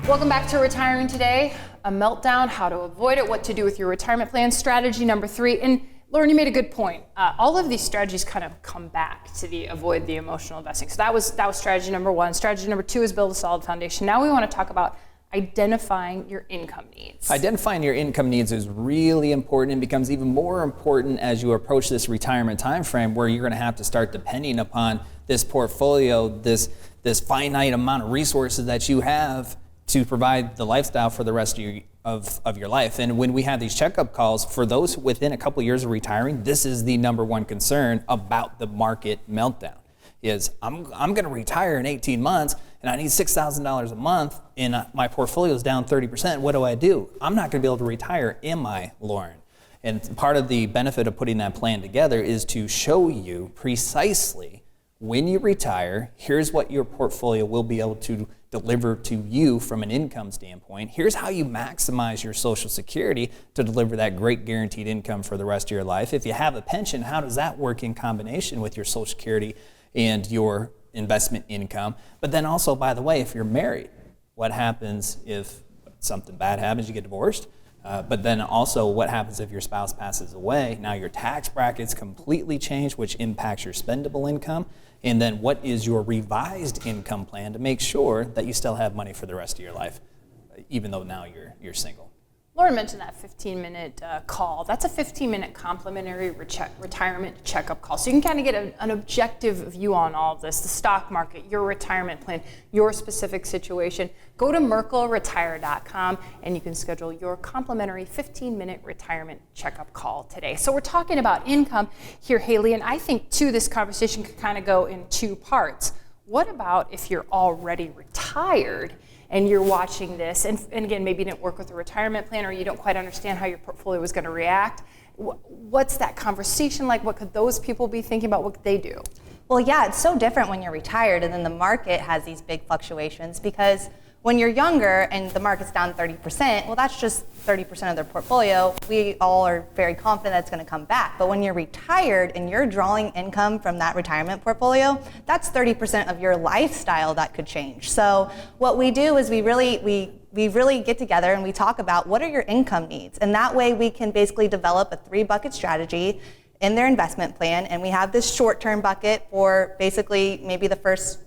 Welcome back to Retiring Today, a meltdown, how to avoid it, what to do with your retirement plan, strategy number 3. And Loren, you made a good point. All of these strategies kind of come back to avoid the emotional investing. So that was strategy number 1. Strategy number 2 is build a solid foundation. Now we want to talk about identifying your income needs. Identifying your income needs is really important and becomes even more important as you approach this retirement time frame, where you're going to have to start depending upon this portfolio, this finite amount of resources that you have to provide the lifestyle for the rest of your life. And when we have these checkup calls, for those within a couple years of retiring, this is the number one concern about the market meltdown. Is I'm going to retire in 18 months and I need $6,000 a month and my portfolio is down 30%. What do? I'm not going to be able to retire, am I, Loren? And part of the benefit of putting that plan together is to show you precisely when you retire, here's what your portfolio will be able to deliver to you from an income standpoint. Here's how you maximize your Social Security to deliver that great guaranteed income for the rest of your life. If you have a pension, how does that work in combination with your Social Security and your investment income? But then also, by the way, if you're married, what happens if something bad happens, you get divorced? But then also, what happens if your spouse passes away? Now your tax brackets completely change, which impacts your spendable income. And then what is your revised income plan to make sure that you still have money for the rest of your life, even though now you're single? Loren mentioned that 15-minute call. That's a 15-minute complimentary retirement checkup call. So you can kind of get an objective view on all of this, the stock market, your retirement plan, your specific situation. Go to MerkleRetire.com and you can schedule your complimentary 15-minute retirement checkup call today. So we're talking about income here, Haley, and I think, too, this conversation could kind of go in 2 parts. What about if you're already retired and you're watching this, and again, maybe you didn't work with a retirement plan or you don't quite understand how your portfolio is going to react? What's that conversation like? What could those people be thinking about? What could they do? Well, yeah, it's so different when you're retired and then the market has these big fluctuations, because when you're younger and the market's down 30%, well, that's just 30% of their portfolio. We all are very confident that's going to come back. But when you're retired and you're drawing income from that retirement portfolio, that's 30% of your lifestyle that could change. So what we do is we really get together and we talk about what are your income needs. And that way we can basically develop a 3-bucket strategy in their investment plan. And we have this short-term bucket for basically maybe the first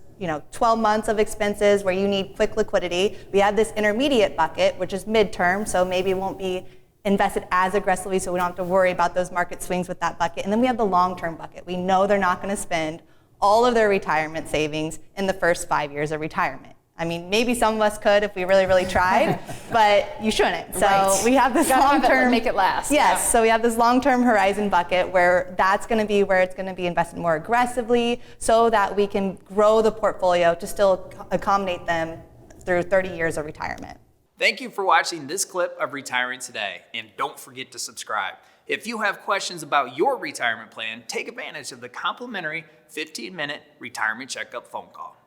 12 months of expenses where you need quick liquidity. We have this intermediate bucket, which is midterm, so maybe it won't be invested as aggressively, so we don't have to worry about those market swings with that bucket. And then we have the long-term bucket. We know they're not going to spend all of their retirement savings in the first 5 years of retirement. I mean, maybe some of us could if we really, really tried, but you shouldn't. So right. We have this long-term, make it last. Yes. Yeah. So we have this long-term horizon bucket where that's going to be where it's going to be invested more aggressively, so that we can grow the portfolio to still accommodate them through 30 years of retirement. Thank you for watching this clip of Retiring Today, and don't forget to subscribe. If you have questions about your retirement plan, take advantage of the complimentary 15-minute retirement checkup phone call.